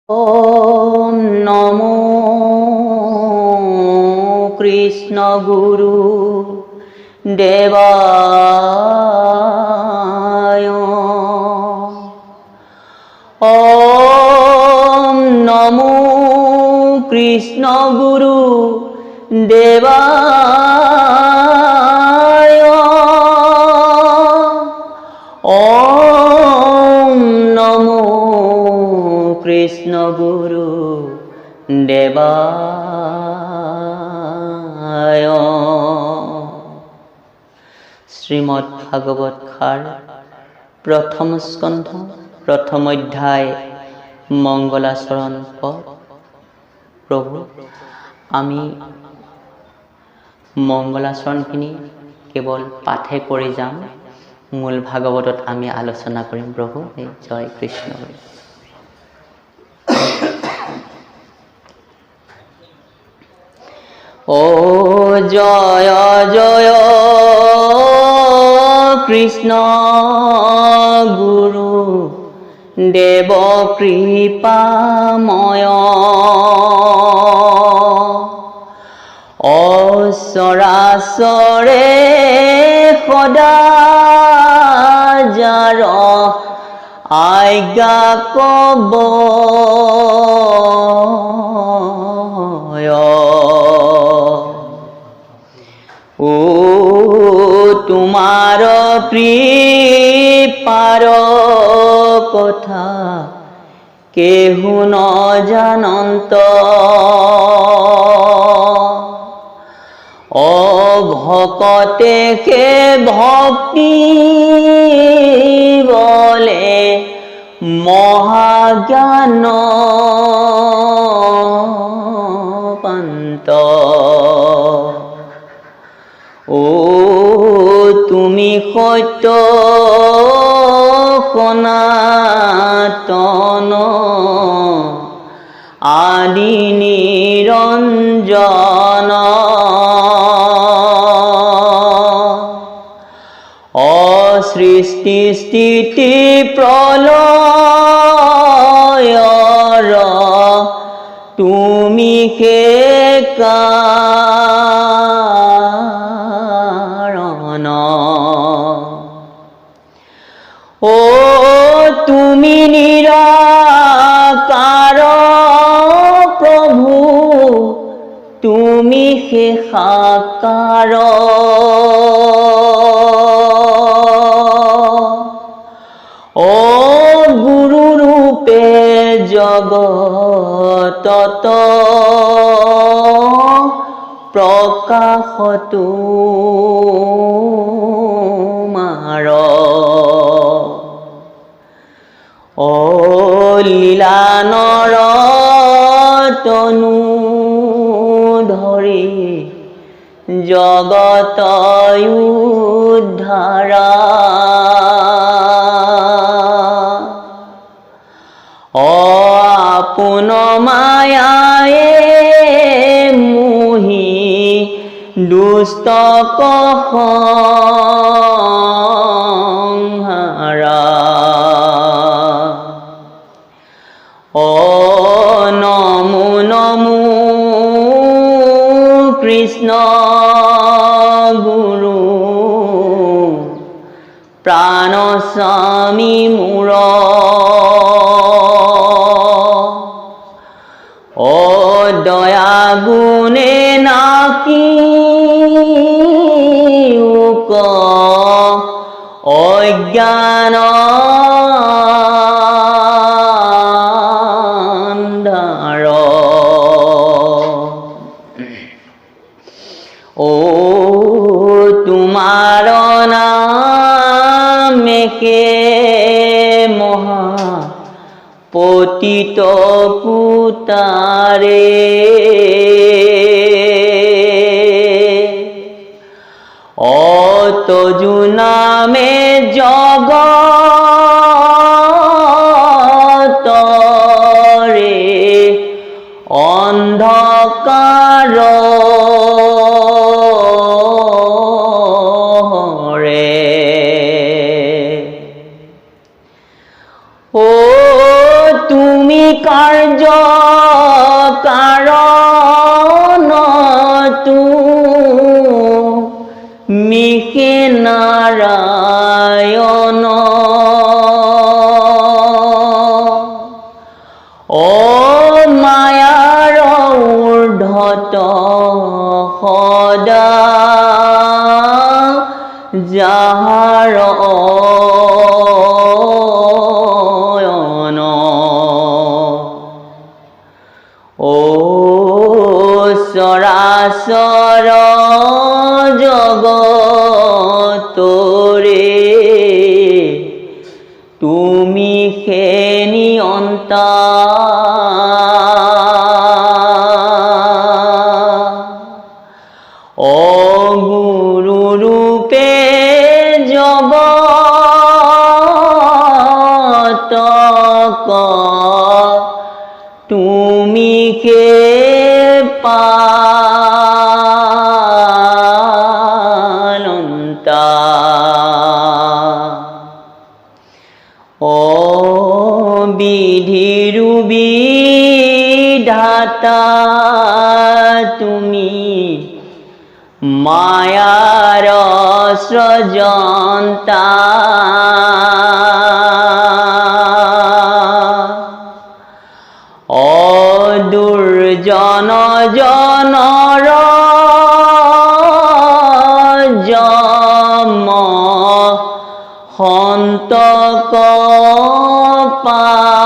ওম নমো কৃষ্ণ গুৰু দেবায়। ওম নমো কৃষ্ণ গুৰু দেবায়। ওম নমো কৃষ্ণ গুৰু দেবায়। শ্ৰীমদ্ ভাগবত খাৰ প্ৰথম স্কন্ধ প্ৰথম অধ্যায় মংগলাচৰণ পদ। প্ৰভু, আমি মংগলাচৰণখিনি কেৱল পাঠে কৰি যাম, মূল ভাগৱতত আমি আলোচনা কৰিম। প্ৰভু, জয় কৃষ্ণ। ও জয় জয় কৃষ্ণ গুৰু দেব কৃপাময়। অচৰাচৰে সদা যাৰ আজ্ঞা কব। ও তোমাৰ কৃপাৰ কথা কেহু নজানন্ত। ভকতে কে ভক্তি বলে মহাজ্ঞান পান্ত। ও তুমি সত্য সনাতন আদি নিৰঞ্জন। অসৃষ্টি স্থিতি প্ৰলয়ৰ তুমি হে কাৰণ। ও তুমি নিৰাকাৰ প্ৰভু, তুমি হে সাকাৰ। ও গুৰু ৰূপে জগতত প্ৰকাশ তোমাৰ। ও লীলা নৰতনু ধৰি জগত উদ্ধাৰা। আপোন মায়ায়ে মোহি দুষ্টক সংহাৰা। ও নমো নমো কৃষ্ণ গুৰু প্ৰাণ স্বামী মোৰ। ও দয়া গুণে নাকি উক অজ্ঞান অন্ধকাৰ। ও তোমাৰ নামে মহা পতিত পুতাৰে। তজু নামে জগতৰে অন্ধকাৰ ৰে। ও তুমি কাৰ কাৰ্য কাৰণ মিশে নাৰায়ণ মায়াৰ ঊৰ্ধ্বত সদা যাহাৰ অয়ন চৰাচৰ জগতৰে তুমি হে নিয়ন্তা গুৰু ৰূপে জগতক তুমি হে পালন্তা বিধিৰু বিধাতা তুমি মায়াৰ সৃজন্তা দুৰ্জন জনৰ জম সন্তক পালন্তা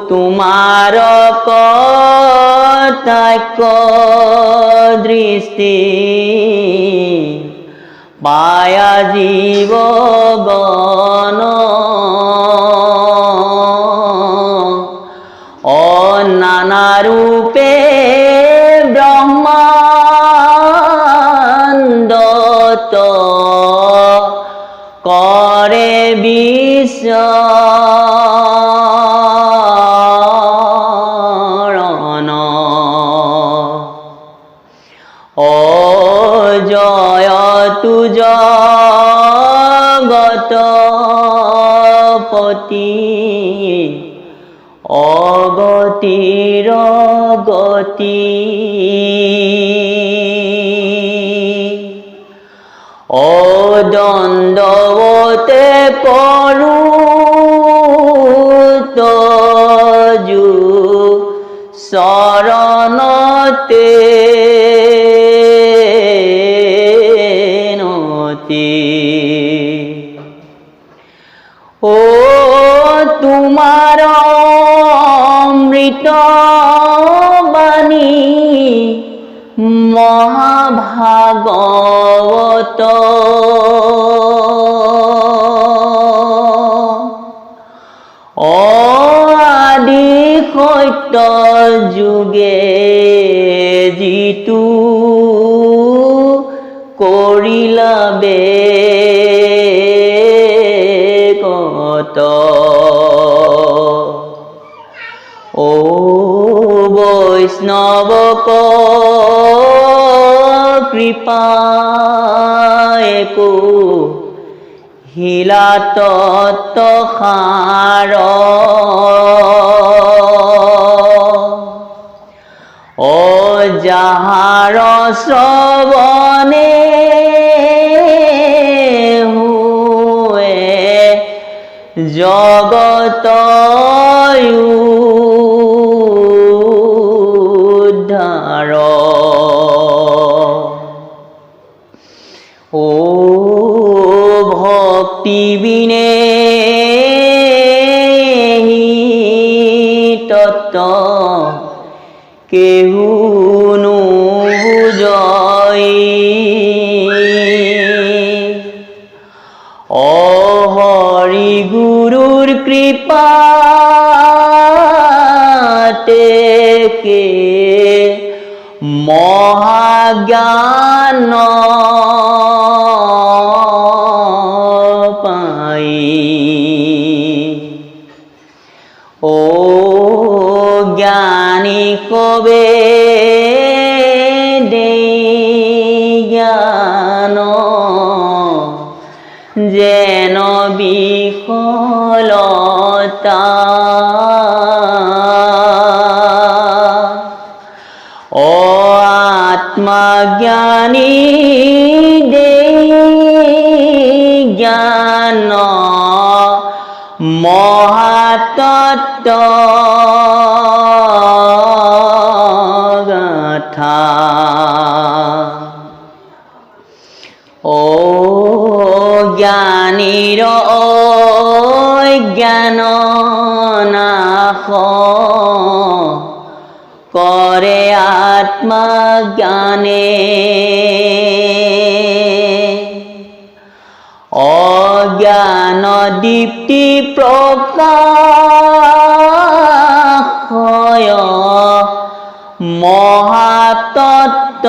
তোমাৰ কটাক্ষ দৃষ্টি পায়া জীৱ গণ নানা ৰূপে ব্ৰহ্মাণ্ডত কৰে বিচৰণ জয় তু জগতপতি অগতিৰ গতি দণ্ডৱতে পৰো তজু চৰণতে নতি তোমাৰ অমৃত বাণী মহাভাগৱত আদি সত্য যুগে যিটো কৰিলা বেকত বৈষ্ণৱক কৃপায়েকো হিলা তত্ত্ব সাৰ যাহাৰ শ্ৰৱণে হুৱে জগত উদ্ধাৰ ভক্তি বিনে তত্ত্ব কেহুনো বুঝই হৰি গুৰুৰ কৃপাতে কে মহাজ্ঞান পাই জ্ঞানী কবে দেই জ্ঞান যেন বিফলতা ও আত্মজ্ঞানী জ্ঞান মহাতত্ত্ব গাথা ও জ্ঞানীর জ্ঞান নাশ করে আত্মজ্ঞানে অজ্ঞান দীপ্তি প্রকাশয় মহাতত্ত্ব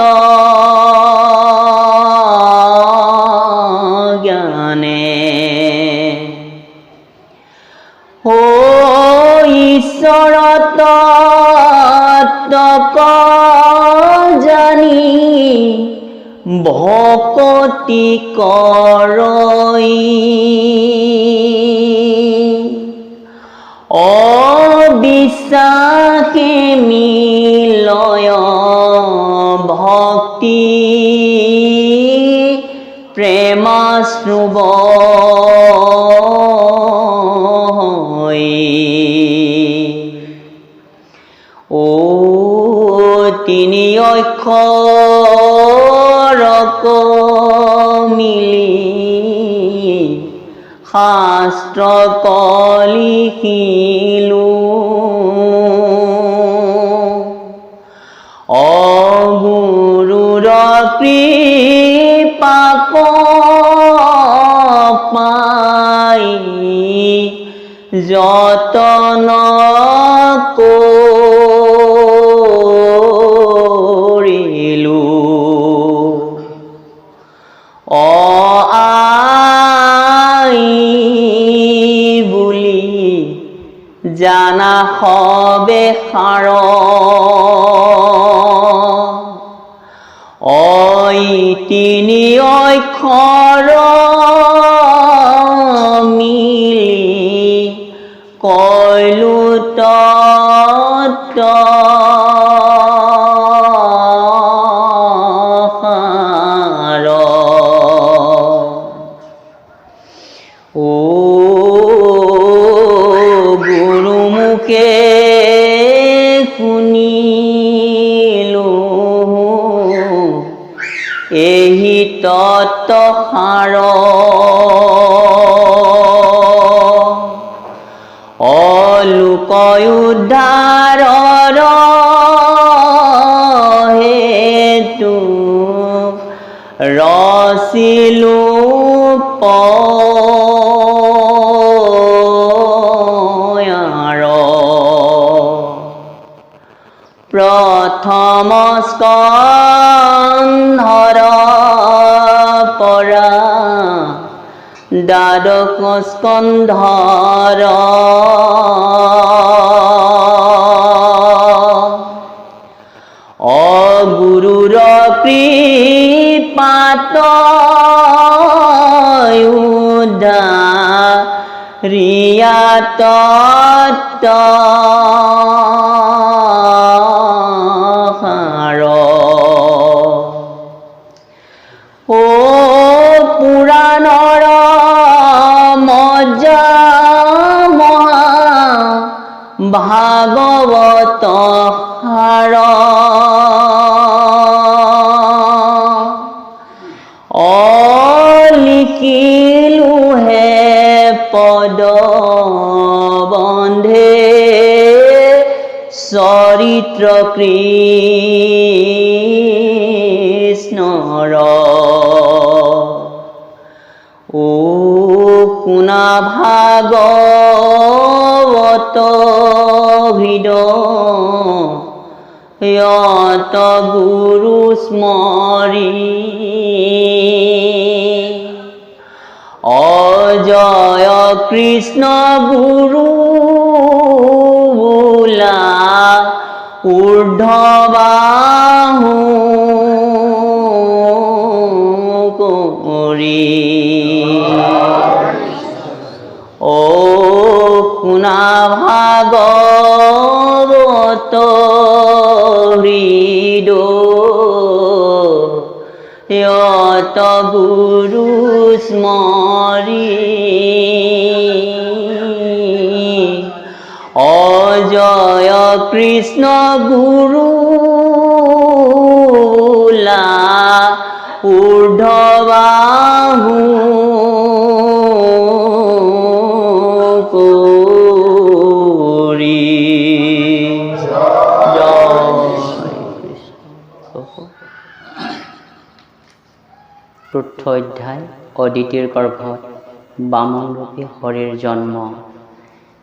জ্ঞানে ও ঈশ্বর তত্ত্ব জানি ভকতি করই অবিশ্বাসে মিলয় ভক্তি প্রেমাশ্রুব ও তিনি অক্ষরক মিলি শাস্ত্ৰ লিখিলো অগুৰুৰ কৃপাক পাই যতন কৰিলো আই বুলি জানা হবে সাৰ ঐ তিনি অক্ষৰ মিলি কইলো তত্ত্ব সাৰ ও গুৰুমুখে শুনিলো এই তত্ত্ব সাৰ অলোক উদ্ধাৰৰ হেতু ৰচিলো পয়াৰ প্ৰথম স্কন্ধৰ পৰা দ্বাদশ স্কন্ধৰ অগুৰুৰ কৃপাত উদ্ধাৰিয়া তত্ত্ব সাৰ ও পুৰাণৰ মজ্জা মহা ভাগৱত সাৰ লিখিলো হে পদ বন্ধে চৰিত্ৰ কৃষ্ণৰ ও শুনা ভাগৱত হৃদ যত গুৰু স্মৰি অজয় কৃষ্ণ গুৰু বোলা ঊৰ্ধ্ববাহু ও শুনা ভাগৱত হৃদয়ত গুৰু স্মৰি অজয় কৃষ্ণ গুৰু ঊৰ্ধ্ববাহু কৰি চতুৰ্থ অধ্যায় অদিতিৰ গৰ্ভত বামনৰূপী হৰিৰ জন্ম।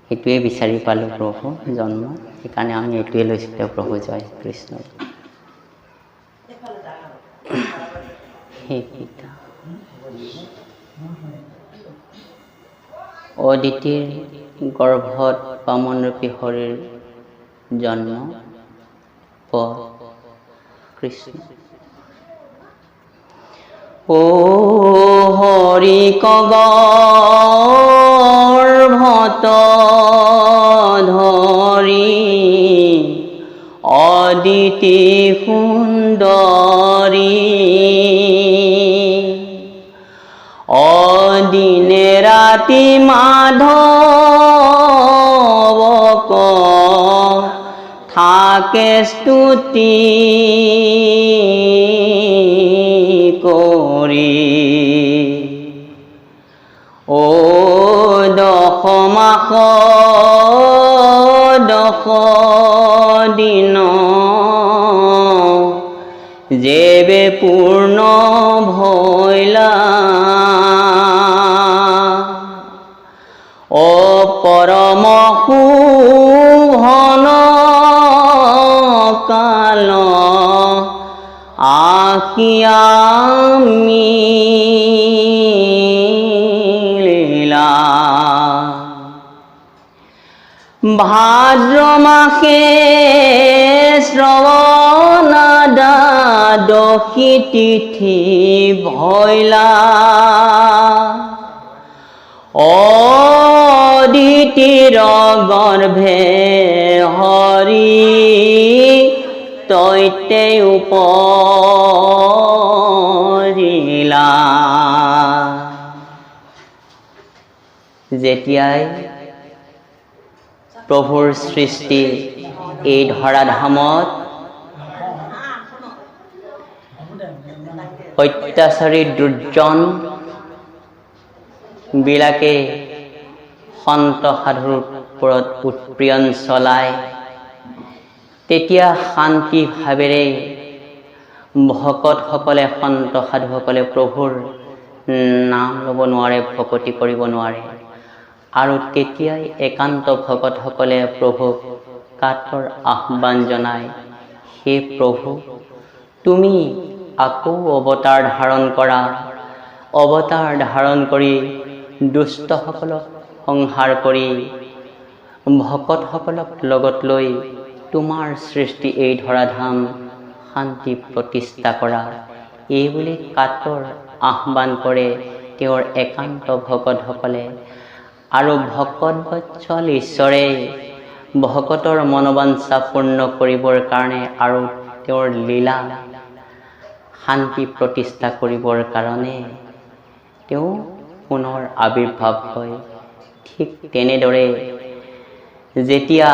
সেইটোৱে বিচাৰি পালোঁ প্ৰভু জন্ম, সেইকাৰণে আমি এইটোৱে লৈছিলোঁ প্ৰভু। জয় কৃষ্ণ। হে পিতা, অদিতিৰ গৰ্ভত বামনৰূপী হৰিৰ জন্ম পদ কৃষ্ণ। ও হৰি গৰ্ভত ধৰি অদিতি সুন্দৰী অদিনে ৰাতি মাধৱক থাকে স্তুতি কৰি ও দশ মাস দশ দিন যেবে পূৰ্ণ ভৈলা ও পৰম শুভন কাল আকিয়ামিলা ভাদ্ৰ মাসে শ্ৰৱণ দ্বাদশী তিথি ভৈলা অদিতিৰ গৰ্ভে হৰি তৈতে উপৰিলা। যেতিয়াই প্ৰভুৰ সৃষ্টি এই ধৰাধামত অত্যাচাৰী দুৰ্জন বিলাকে সন্ত সাধুৰ ওপৰত উৎপীড়ন চলায়, তেতিয়া শান্তি ভাৱেৰে ভকতসকলে সন্ত সাধুসকলে প্ৰভুৰ নাম ল'ব নোৱাৰে, ভকতি কৰিব নোৱাৰে। আৰু তেতিয়াই একান্ত ভকতসকলে প্ৰভুক কাতৰ আহ্বান জনায়, হে প্ৰভু, তুমি আকৌ অৱতাৰ ধাৰণ কৰা, অৱতাৰ ধাৰণ কৰি দুষ্টসকলক সংহাৰ কৰি ভকতসকলক লগত লৈ তোমাৰ সৃষ্টি এই ধৰাধাম শান্তি প্ৰতিষ্ঠা কৰা। এইবুলি কাতৰ আহ্বান কৰে তেওঁৰ একান্ত ভকতসকলে। আৰু ভকতবৎসল ঈশ্বৰে ভকতৰ মনোবাঞ্ছা পূৰ্ণ কৰিবৰ কাৰণে আৰু তেওঁৰ লীলা শান্তি প্ৰতিষ্ঠা কৰিবৰ কাৰণে তেওঁ পুনৰ আবিৰ্ভাৱ হয়। ঠিক তেনেদৰে যেতিয়া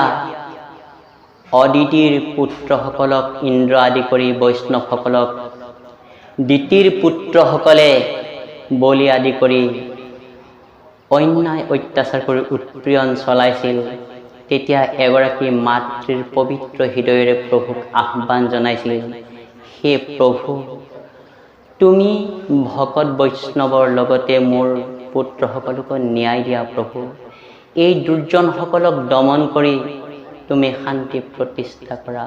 অদিতিৰ পুত্ৰসকলক ইন্দ্ৰ আদি কৰি বৈষ্ণৱসকলক দিতিৰ পুত্ৰসকলে বলি আদি কৰি অন্যায় অত্যাচাৰ কৰি উৎপীড়ন চলাইছিল, তেতিয়া এগৰাকী মাতৃৰ পবিত্ৰ হৃদয়েৰে প্ৰভুক আহ্বান জনাইছিল, হে প্ৰভু, তুমি ভকত বৈষ্ণৱৰ লগতে মোৰ পুত্ৰসকলকো ন্যায় দিয়া প্ৰভু। এই দুৰ্জনসকলক দমন কৰি তুমি শান্তি প্ৰতিষ্ঠা কৰা।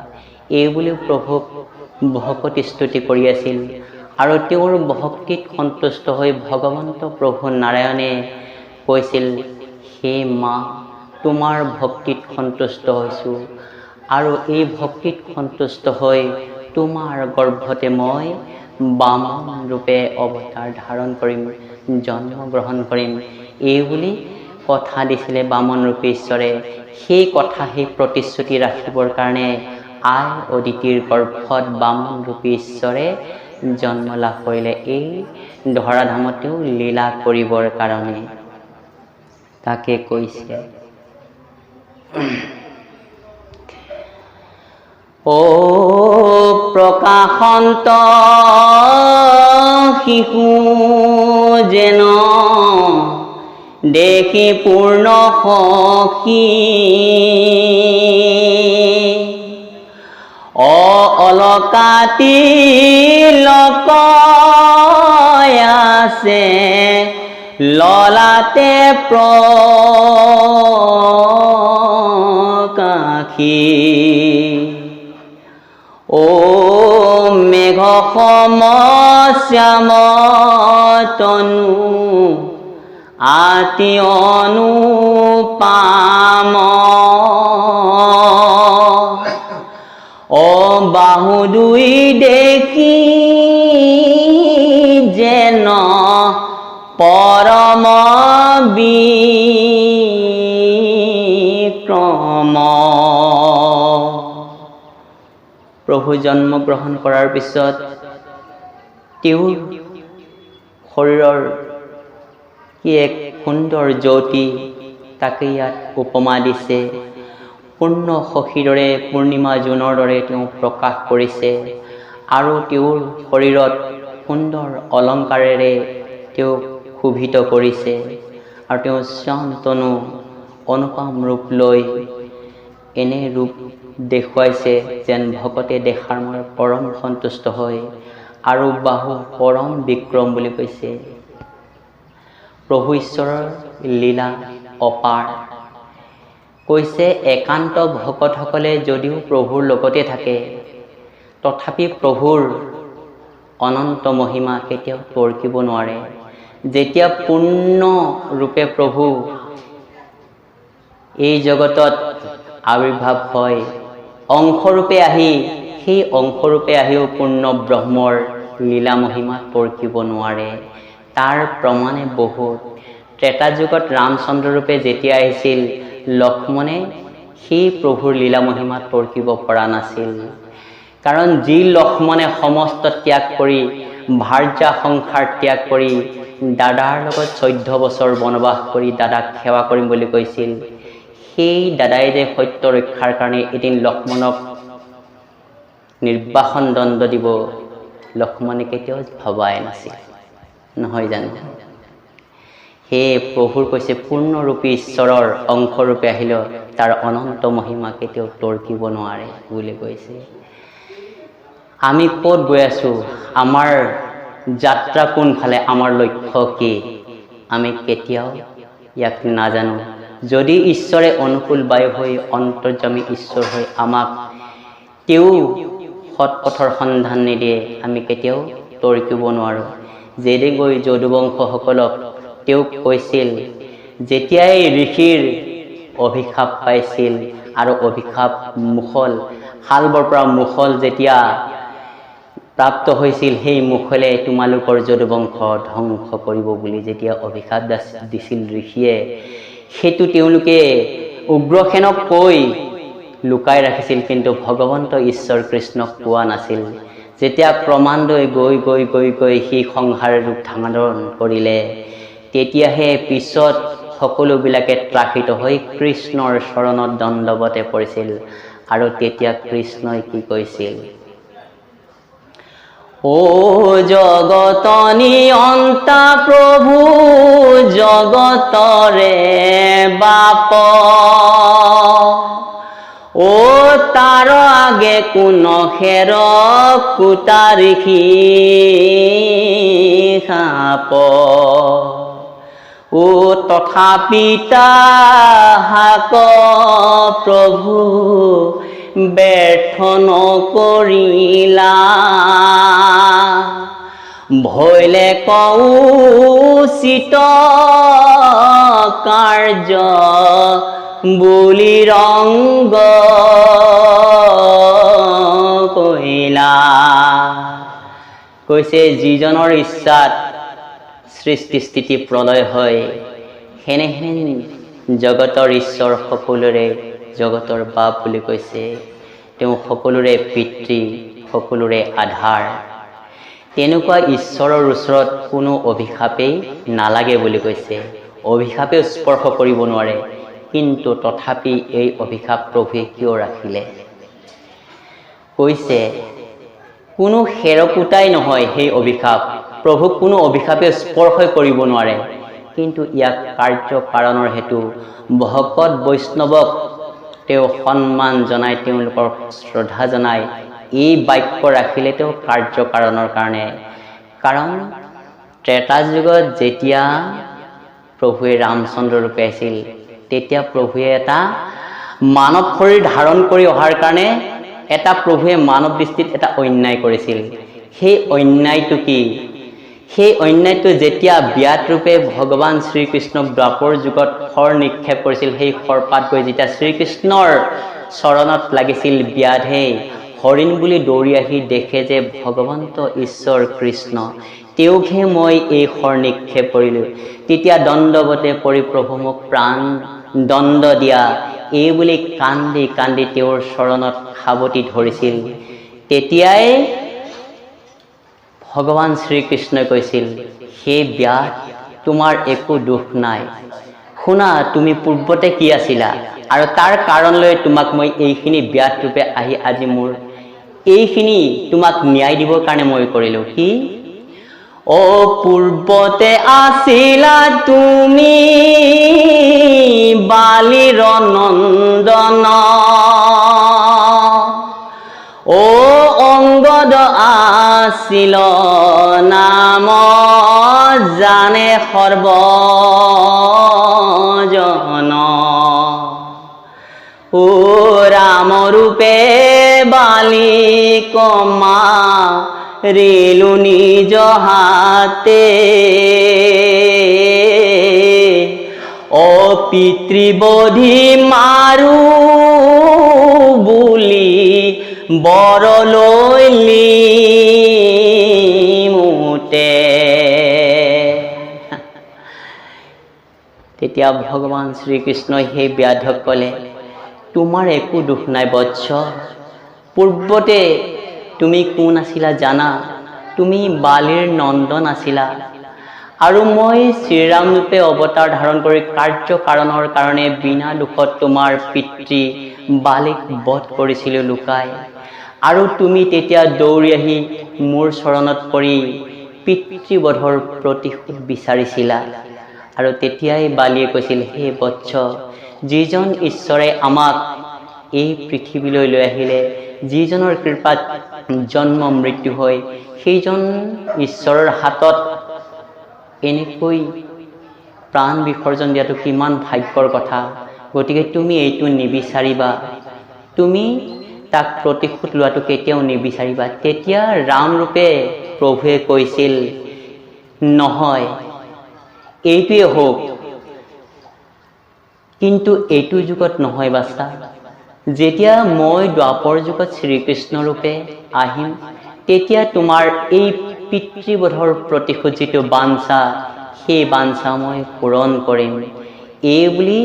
এইবুলিও প্ৰভুক ভকতি স্তুতি কৰি আছিল। আৰু তেওঁৰ ভক্তিত সন্তুষ্ট হৈ ভগৱন্ত প্ৰভু নাৰায়ণে কৈছিল, হে মা, তোমাৰ ভক্তিত সন্তুষ্ট হৈছোঁ, আৰু এই ভক্তিত সন্তুষ্ট হৈ তোমাৰ গৰ্ভতে মই বামন ৰূপে অৱতাৰ ধাৰণ কৰিম, জন্মগ্ৰহণ কৰিম, এই বুলি কথা দিছিলে বামন ৰূপী ঈশ্বৰে। সেই কথা, সেই প্ৰতিশ্ৰুতি ৰাখিবৰ কাৰণে আই অদিতিৰ গৰ্ভত বামন ৰূপী ঈশ্বৰে জন্ম লাভ কৰিলে, এই ধৰাধামতেও লীলা কৰিবৰ কাৰণে। তাকে কৈছে, ও প্ৰকাশন্ত শিশু যেন দেখি পূৰ্ণ সখী, অলকাতি লক আছে ললাতে প্ৰকাশী, ও মেঘ সম শ্যাম তনু আতি অনুপাম, ও বাহু দুই দেখি যেন পৰম বিক্ৰম। প্ৰভু জন্মগ্ৰহণ কৰাৰ পিছত তেওঁৰ শৰীৰৰ কি এক সুন্দৰ জ্যোতি, তাকে ইয়াত উপমা দিছে। পূৰ্ণ সখীৰ দৰে, পূৰ্ণিমা জোনৰ দৰে তেওঁ প্ৰকাশ কৰিছে, আৰু তেওঁৰ শৰীৰত সুন্দৰ অলংকাৰেৰে তেওঁক শোভিত কৰিছে, আৰু তেওঁ শ্যামতনু অনুপম ৰূপ লৈ এনে ৰূপ দেখুৱাইছে যেন ভকতে দেখাৰ মই পৰম সন্তুষ্ট হয়, আৰু বাহু পৰম বিক্ৰম বুলি কৈছে। প্ৰভু ঈশ্বৰৰ লীলা অপাৰ। কৈছে একান্ত ভকতসকলে যদিও প্ৰভুৰ লগতে থাকে, তথাপি প্ৰভুৰ অনন্ত মহিমা কেতিয়াও তৰ্কিব নোৱাৰে। যেতিয়া পূৰ্ণ ৰূপে প্ৰভু এই জগতত আবিৰ্ভাৱ হয়, অংশৰূপে আহি, সেই অংশৰূপে আহিও পূৰ্ণ ব্ৰহ্মৰ লীলা মহিমা তৰ্কিব নোৱাৰে। তাৰ প্ৰমাণে বহুত। ত্ৰেতা যুগত ৰামচন্দ্ৰ ৰূপে যেতিয়া আহিছিল, লক্ষ্মণে সেই প্ৰভুৰ লীলা মহিমা তৰ্কিব পৰা নাছিল। কাৰণ যি লক্ষ্মণে সমস্ত ত্যাগ কৰি, ভাৰ্যা সংসাৰ ত্যাগ কৰি, দাদাৰ লগত 14 বছৰ বনবাস কৰি দাদাক সেৱা কৰিম বুলি কৈছিল, সেই দাদাই যে সত্য ৰক্ষাৰ কাৰণে এদিন লক্ষ্মণক নিৰ্বাসন দণ্ড দিব, লক্ষ্মণে কেতিয়াও ভবাই নাছিল, নহয় জানো? সেয়ে প্ৰভুৰ কৈছে পূৰ্ণৰূপী ঈশ্বৰৰ অংশৰূপে আহিলেও তাৰ অনন্ত মহিমা কেতিয়াও তৰ্কিব নোৱাৰে বুলি কৈছে। আমি ক'ত গৈ আছো, আমাৰ যাত্ৰা কোনফালে, আমাৰ লক্ষ্য কি, আমি কেতিয়াও ইয়াক নাজানো। যদি ঈশ্বৰে অনুকূল বায়ু হৈ, অন্তৰ্যামী ঈশ্বৰ হৈ আমাক তেওঁ সৎপথৰ সন্ধান নিদিয়ে, আমি কেতিয়াও তৰ্কিব নোৱাৰোঁ। যেদি গৈ যদুবংশসকলক তেওঁক কৈছিল, যেতিয়াই ঋষিৰ অভিশাপ পাইছিল, আৰু অভিশাপ মুখল, শালবৰ পৰা মুখল যেতিয়া প্ৰাপ্ত হৈছিল, সেই মুখলে তোমালোকৰ যদুবংশ ধ্বংস কৰিব বুলি যেতিয়া অভিশাপ দিছিল ঋষিয়ে, সেইটো তেওঁলোকে উগ্ৰসেনক কৈ লুকাই ৰাখিছিল, কিন্তু ভগৱন্ত ঈশ্বৰ কৃষ্ণক কোৱা নাছিল। যেতিয়া ক্ৰমান্বয়ে গৈ গৈ গৈ গৈ সেই সংসাৰৰ ৰূপ ধাৰণ কৰিলে, তেতিয়াহে পিছত সকলোবিলাকে ত্ৰাসিত হৈ কৃষ্ণৰ চৰণত দণ্ডৱতে পৰিছিল। আৰু তেতিয়া কৃষ্ণই কি কৈছিল, ও জগতনি অন্তা প্ৰভু জগতৰে বাপ, ও তাৰ আগে কোন খেৰ কুটা ঋষি সাপ, ও তথাপি তাহাক প্ৰভু ব্যৰ্থ নকৰিলা, ভৈলে কৌচিত কাৰ্য বুলি ৰংগ কইলা, কৈছে যিজনৰ ইচ্ছাত সৃষ্টি স্থিতি প্ৰলয় হয়, সেনেহেন জগতৰ ঈশ্বৰ সকলোৰে জগতৰ বাপ বুলি কৈছে। তেওঁ সকলোৰে পিতৃ, সকলোৰে আধাৰ। তেনেকুৱা ঈশ্বৰৰ ওচৰত কোনো অভিশাপেই নালাগে বুলি কৈছে। অভিশাপে স্পৰ্শ কৰিব নোৱাৰে, কিন্তু তথাপি এই অভিশাপ প্ৰভুৱে কিয় ৰাখিলে? কৈছে কোনো হেৰকুটাই নহয় সেই অভিশাপ। প্ৰভুক কোনো অভিশাপে স্পৰ্শই কৰিব নোৱাৰে, কিন্তু ইয়াক কাৰ্য কাৰণৰ হেতু ভকত বৈষ্ণৱক তেওঁ সন্মান জনাই, তেওঁলোকৰ শ্ৰদ্ধা জনাই এই বাক্য ৰাখিলে তেওঁ কাৰ্য কাৰণৰ কাৰণে। কাৰণ ত্ৰেতা যুগত যেতিয়া প্ৰভুৱে ৰামচন্দ্ৰ ৰূপে আছিল, তেতিয়া প্ৰভুৱে এটা মানৱ শৰীৰ ধাৰণ কৰি অহাৰ কাৰণে এটা প্ৰভুৱে মানৱ দৃষ্টিত এটা অন্যায় কৰিছিল। সেই অন্যায়টো কি? সেই অন্যায়টো যেতিয়া ব্যাধ ৰূপে ভগৱান শ্ৰীকৃষ্ণক দ্বাপৰ যুগত শৰ নিক্ষেপ কৰিছিল, সেই শৰপাত গৈ যেতিয়া শ্ৰীকৃষ্ণৰ চৰণত লাগিছিল, ব্যাধে হৰিণ বুলি দৌৰি আহি দেখে যে ভগৱন্ত ঈশ্বৰ কৃষ্ণ, তেওঁকহে মই এই শৰ নিক্ষেপ কৰিলোঁ। তেতিয়া দণ্ডৱতে পৰি প্ৰভু মোক প্ৰাণ দণ্ড দিয়া, এই বুলি কান্দি কান্দি তেওঁৰ চৰণত সাৱটি ধৰিছিল। তেতিয়াই ভগৱান শ্ৰীকৃষ্ণই কৈছিল, হে ব্যাধ, তোমাৰ একো দুখ নাই। শুনা, তুমি পূৰ্বতে কি আছিলা, আৰু তাৰ কাৰণ লৈ তোমাক মই এইখিনি ব্যাধ ৰূপে আহি আজি মোৰ এইখিনি তোমাক ন্যায় দিবৰ কাৰণে মই কৰিলোঁ। কি? অ পূৰ্বতে আছিলা তুমি বালিৰ নন্দন, অ অংগদ আছিল নাম জানে সৰ্বজন, ও ৰাম ৰূপে বালিক মাৰিলো নিজ হাতে, অ পিতৃবধি মাৰো বুলি বৰ লৈলি মোতে। তেতিয়া ভগৱান শ্ৰীকৃষ্ণই সেই ব্যাধক ক'লে, তোমাৰ একো দুখ নাই বৎস। পূৰ্বতে তুমি কোন আছিলা জানা? তুমি বালিৰ নন্দন আছিলা, আৰু মই শ্ৰীৰাম ৰূপে অৱতাৰ ধাৰণ কৰি কাৰ্য কাৰণৰ কাৰণে বিনা দুখত তোমাৰ পিতৃ বালিক বধ কৰিছিলোঁ লুকাই, আৰু তুমি তেতিয়া দৌৰি আহি মোৰ চৰণত পৰি পিতৃবধৰ প্ৰতিশোধ বিচাৰিছিলা। আৰু তেতিয়াই বালিয়ে কৈছিল, হে বৎস, যিজন ঈশ্বৰে আমাক এই পৃথিৱীলৈ লৈ আহিলে, যিজনৰ কৃপাত জন্ম মৃত্যু হয়, সেইজন ঈশ্বৰৰ হাতত এনেকৈ প্ৰাণ বিসৰ্জন দিয়াটো কিমান ভাগ্যৰ কথা। গতিকে তুমি এইটো নিবিচাৰিবা, তুমি তাক প্ৰতিশোধ লোৱাটো কেতিয়াও নিবিচাৰিবা। তেতিয়া ৰামৰূপে প্ৰভুৱে কৈছিল, নহয়, এইটোৱে হওক, কিন্তু এইটো যুগত নহয় বাছা। যেতিয়া মই দ্বাপৰ যুগত শ্ৰীকৃষ্ণ ৰূপে আহিম, তেতিয়া তোমাৰ এই পিতৃবধৰ প্ৰতিশোধ যিটো বাঞ্ছা, সেই বাঞ্ছা মই পূৰণ কৰিম। এই বুলি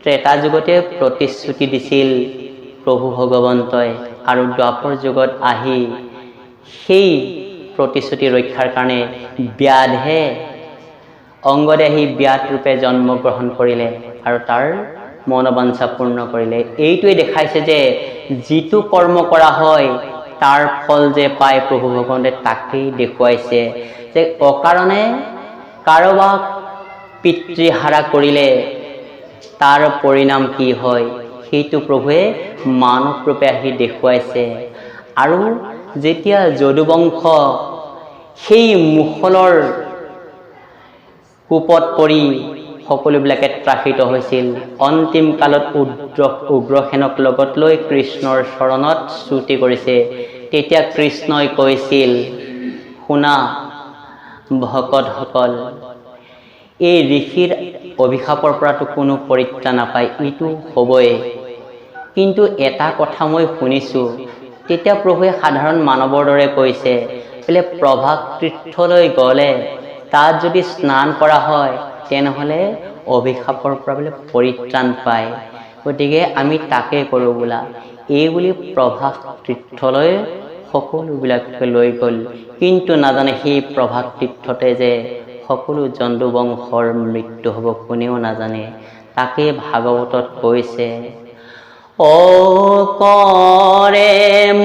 ত্ৰেতা যুগতে প্ৰতিশ্ৰুতি দিছিল প্ৰভু ভগৱন্তই, আৰু দ্বাপৰ যুগত আহি সেই প্ৰতিশ্ৰুতি ৰক্ষাৰ কাৰণে ব্যাধে অংগদে আহি ব্যাধ ৰূপে জন্মগ্ৰহণ কৰিলে আৰু তাৰ মনোবাঞ্ছা পূৰ্ণ কৰিলে। এইটোৱে দেখাইছে যে যিটো কৰ্ম কৰা হয় তাৰ ফল যে পায় প্ৰভু ভগৱন্তে, তাকেই দেখুৱাইছে যে অকাৰণে কাৰোবাক পিতৃহাৰা কৰিলে তাৰ পৰিণাম কি হয়, সেইটো প্ৰভুৱে মানৱ ৰূপে আহি দেখুৱাইছে। আৰু যেতিয়া যদুবংশ সেই মুখলৰ কোপত পৰি সকলোবিলাকে ত্ৰাসিত হৈছিল, অন্তিম কালত উগ্ৰসেনক লগত লৈ কৃষ্ণৰ চৰণত স্তুতি কৰিছে, তেতিয়া কৃষ্ণই কৈছিল, শুনা ভকতসকল, এই ঋষিৰ অভিশাপৰ পৰাতো কোনো পৰিত্ৰাণ নাপায়, এইটো হ'বই। কিন্তু এটা কথা মই শুনিছোঁ, তেতিয়া প্ৰভুৱে সাধাৰণ মানৱৰ দৰে কৈছে, বোলে প্ৰভাত তীৰ্থলৈ গ'লে তাত যদি স্নান কৰা হয় তেনেহ'লে অভিশাপৰ পৰা বোলে পৰিত্ৰাণ পায়। গতিকে আমি তাকে কৰোঁ বোলা। এই বুলি প্ৰভাত তীৰ্থলৈ সকলোবিলাকে লৈ গ'ল, কিন্তু নাজানে সেই প্ৰভাত তীৰ্থতে যে সকলো জন্তু বংশৰ মৃত্যু হ'ব কোনেও নাজানে। তাকে ভাগৱতত কৈছে, অ কৰে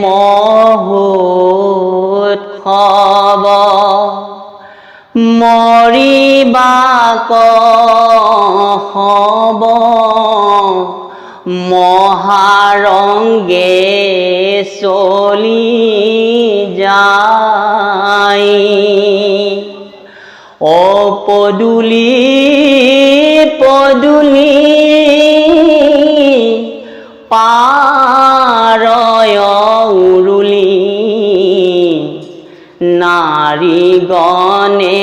মহোৎসৱ মৰিবাক হব মহাৰংগে চলি যায়। অ পদূলি পদূলি পাৰয় উৰুলি নাৰীগণে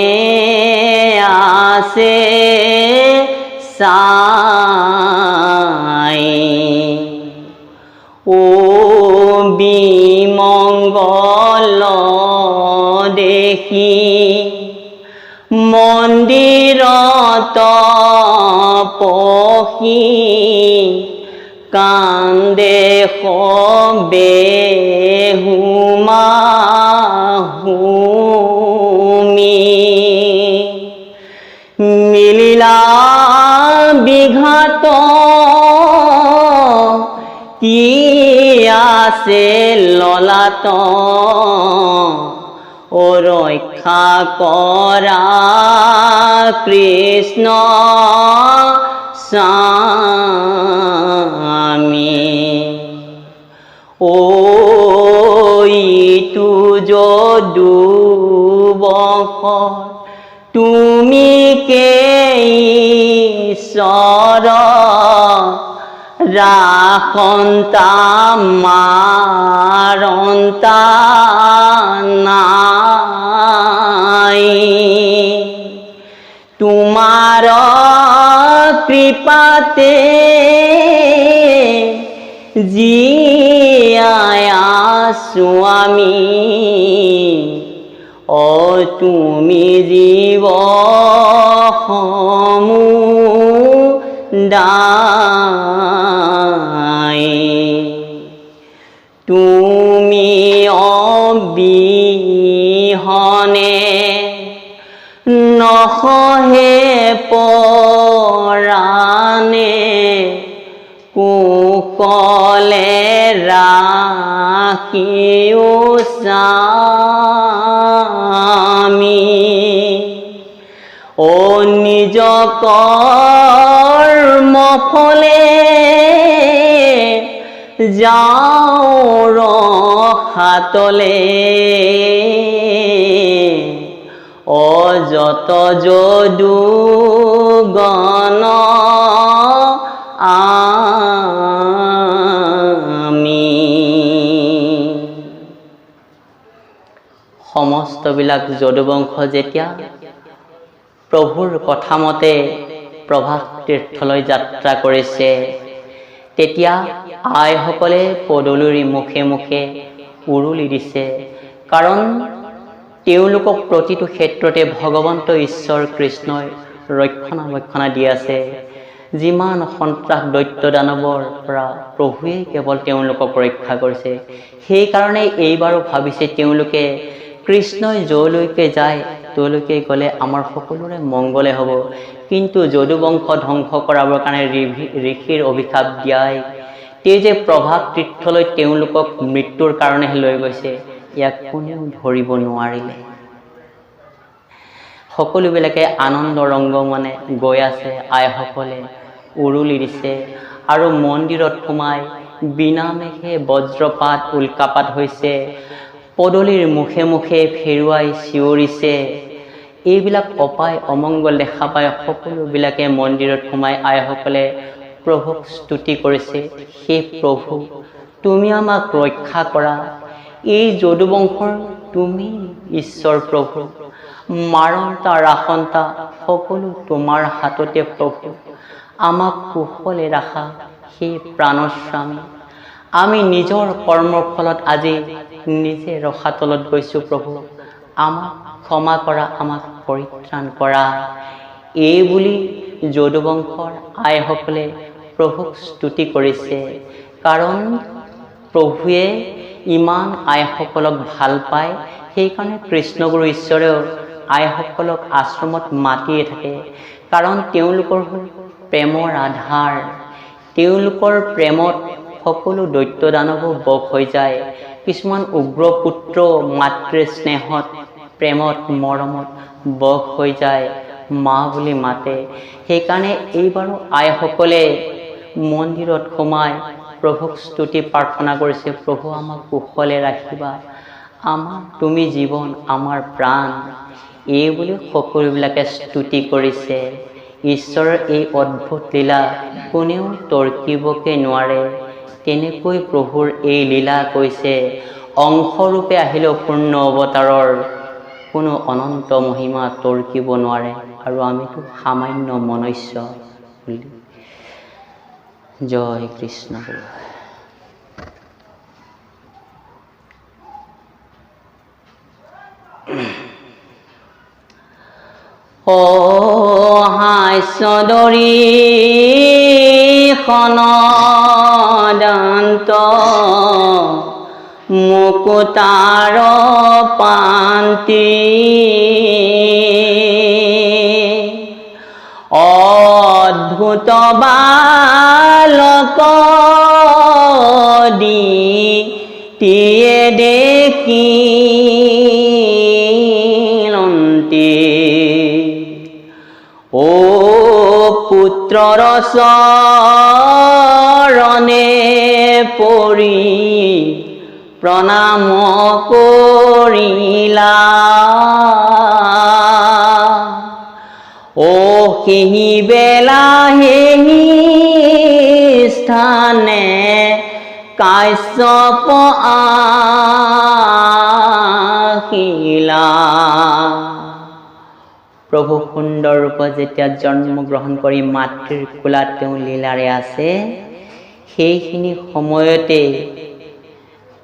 আছে চাই। ও বিমংগল দেখি মন্দিৰত পখি কান্দে সবে হুমা হুমি। মিলিলা বিঘাত কি আছে ললাত ও ৰক্ষা কৰা কৃষ্ণ স্বামী। ও ইটো যদু বংশ তুমি কে ঈশ্বৰ ৰাখন্তা মাৰন্তা নাই। তোমাৰ কৃপাতে জীয়াই আছো আমি। অ তুমি জীৱ সমুদায় তুমি অবিহনে নসহে পৰাণে কুশলে ৰাখিও স্বামী। ও নিজ কৰ্ম ফলে যাওঁ ৰসাতলে অযত যদু গণ আমি। সমস্তবিলাক যদুবংশ যেতিয়া প্ৰভুৰ কথা মতে প্ৰভাত তীৰ্থলৈ যাত্ৰা কৰিছে, তেতিয়া আইসকলে পদূলিৰ মুখে মুখে উৰুলি দিছে। কাৰণ তেওঁলোকক প্ৰতিটো ক্ষেত্ৰতে ভগৱন্ত ঈশ্বৰ কৃষ্ণই ৰক্ষণাবেক্ষণা দি আছে। যিমান সন্ত্ৰাস দৈত্য দানৱৰ পৰা প্ৰভুৱে কেৱল তেওঁলোকক ৰক্ষা কৰিছে। সেইকাৰণে এইবাৰো ভাবিছে তেওঁলোকে কৃষ্ণই যলৈকে যায় তলৈকে গ'লে আমাৰ সকলোৰে মংগলে হ'ব। কিন্তু যদুবংশ ধ্বংস কৰাবৰ কাৰণে ঋষিৰ অভিশাপ দিয়াই তেওঁ যে প্ৰভাত তীৰ্থলৈ তেওঁলোকক মৃত্যুৰ কাৰণেহে লৈ গৈছে, ইয়াক কোনেও ধৰিব নোৱাৰিলে। সকলোবিলাকে আনন্দ ৰংগমনে গৈ আছে। আইসকলে উৰুলি দিছে আৰু মন্দিৰত সোমাই বিনামেঘে বজ্ৰপাত উল্কাপাত হৈছে। পদূলিৰ মুখে মুখে ফেৰুৱাই চিঞৰিছে। এইবিলাক অপায় অমংগল দেখা পাই সকলোবিলাকে মন্দিৰত সোমাই আইসকলে প্ৰভুক স্তুতি কৰিছে। হে প্ৰভু, তুমি আমাক ৰক্ষা কৰা। এই যদুবংশৰ তুমি ঈশ্বৰ প্ৰভু, মাৰন্তা ৰাখন্তা সকলো তোমাৰ হাততে প্ৰভু। আমাক কুশলে ৰাখা হে প্ৰাণস্বামী। আমি নিজৰ কৰ্মৰ ফলত আজি নিজে ৰসাতলত গৈছোঁ প্ৰভু। আমাক ক্ষমা কৰা, আমাক পৰিত্ৰাণ কৰা। এই বুলি যদুবংশৰ আইসকলে প্ৰভুক স্তুতি কৰিছে, কাৰণ প্ৰভুৱে ইমান আইসকলক ভাল পায়। সেইকাৰণে কৃষ্ণগুৰু ঈশ্বৰেও আইসকলক আশ্ৰমত মাতিয়ে থাকে, কাৰণ তেওঁলোকৰ হ'ল প্ৰেমৰ আধাৰ। তেওঁলোকৰ প্ৰেমত সকলো দৈত্য দানৱো বশ হৈ যায়। কিছুমান উগ্ৰ পুত্ৰ মাতৃৰ স্নেহত, প্ৰেমত, মৰমত বশ হৈ যায়, মা বুলি মাতে। সেইকাৰণে এইবাৰো আইসকলে মন্দিৰত সোমাই প্ৰভুক স্তুতি প্ৰাৰ্থনা কৰিছে, প্ৰভু আমাক কুশলে ৰাখিবা, আমাৰ তুমি জীৱন, আমাৰ প্ৰাণ। এই বুলি সকলোবিলাকে স্তুতি কৰিছে। ঈশ্বৰৰ এই অদ্ভুত লীলা কোনেও তৰ্কিবকে নোৱাৰে। তেনেকৈ প্ৰভুৰ এই লীলা কৈছে, অংশৰূপে আহিলেও পূৰ্ণ অৱতাৰৰ কোনো অনন্ত মহিমা তৰ্কিব নোৱাৰে, আৰু আমিতো সামান্য মনুষ্য বুলি। জয় কৃষ্ণ। হাস্যদৰী খনদন্ত মুকুতাৰ পান্তি অদ্ভুত বালক দিয়ে দেখিলন্তি ও পুত্ৰৰ চৰণে পৰি প্ৰণাম কৰিলা। ও সিহি বেলা হেহি স্থানে কাশ্যপ আহিলা। প্ৰভু সুন্দৰ ৰূপত যেতিয়া জন্মগ্ৰহণ কৰি মাতৃৰ কোলাত তেওঁ লীলাৰে আছে, সেইখিনি সময়তে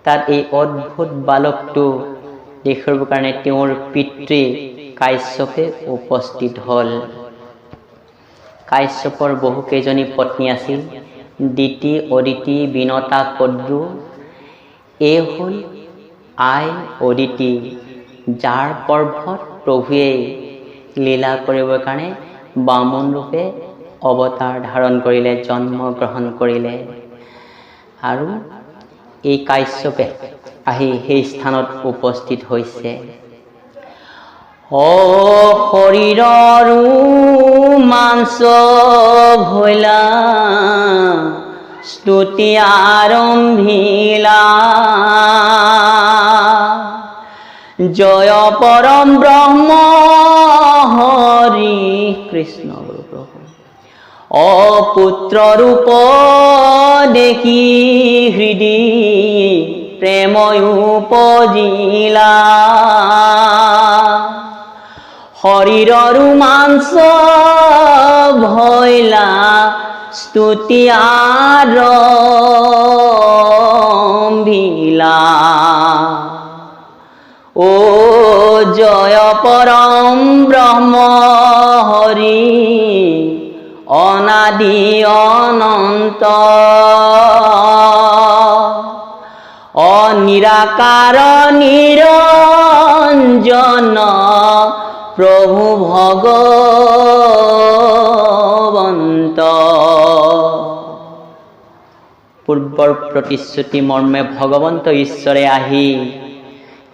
তাত এই অদ্ভুত বালকটো দেখিবৰ কাৰণে তেওঁৰ পিতৃ কাশ্যপে উপস্থিত হ'ল। কাশ্যপৰ বহুকেইজনী পত্নী আছিল, দিতি, অদিতি, বিনতা, কদ্ৰু। এই হ'ল আই অদিতি, যাৰ গৰ্ভত প্ৰভুৱে লীলা কৰিবৰ কাৰণে বামন ৰূপে অৱতাৰ ধাৰণ কৰিলে, জন্মগ্ৰহণ কৰিলে। আৰু এই কাশ্যপে আহি সেই স্থানত উপস্থিত হৈছে। শৰীৰৰ মাংস ভৈলা স্তুতি আৰম্ভিলা। জয় পৰম ব্ৰহ্ম হৰি কৃষ্ণ গুৰু প্ৰভু। অপুত্ৰ ৰূপ দেখি হৃদি প্ৰেম উপজিলা। শৰীৰৰ মাংস ভৈলা স্তুতি আৰম্ভিলা। ও জয় পৰম ব্ৰহ্ম হৰি অনাদি অনন্ত অনিৰাকাৰ নিৰঞ্জন প্ৰভু ভগৱন্ত। পূৰ্বৰ প্ৰতিশ্ৰুতি মৰ্মে ভগৱন্ত ঈশ্বৰে আহি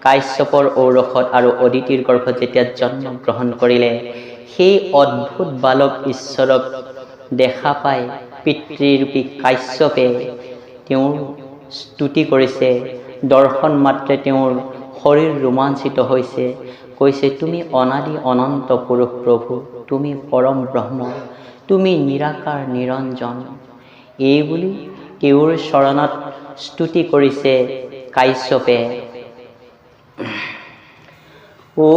কাশ্যপৰ ঔৰসত আৰু অদিতিৰ গৰ্ভত যেতিয়া জন্মগ্ৰহণ কৰিলে, সেই অদ্ভুত বালক ঈশ্বৰক দেখা পাই পিতৃৰূপী কাশ্যপে তেওঁৰ স্তুতি কৰিছে। দৰ্শন মাত্ৰে তেওঁৰ শৰীৰ ৰোমাঞ্চিত হৈছে, কৈছে, তুমি অনাদি অনন্ত পুৰুষ প্ৰভু, তুমি পৰম ব্ৰহ্ম, তুমি নিৰাকাৰ নিৰঞ্জন। এই বুলি তেওঁৰ চৰণত স্তুতি কৰিছে কাশ্যপে। ও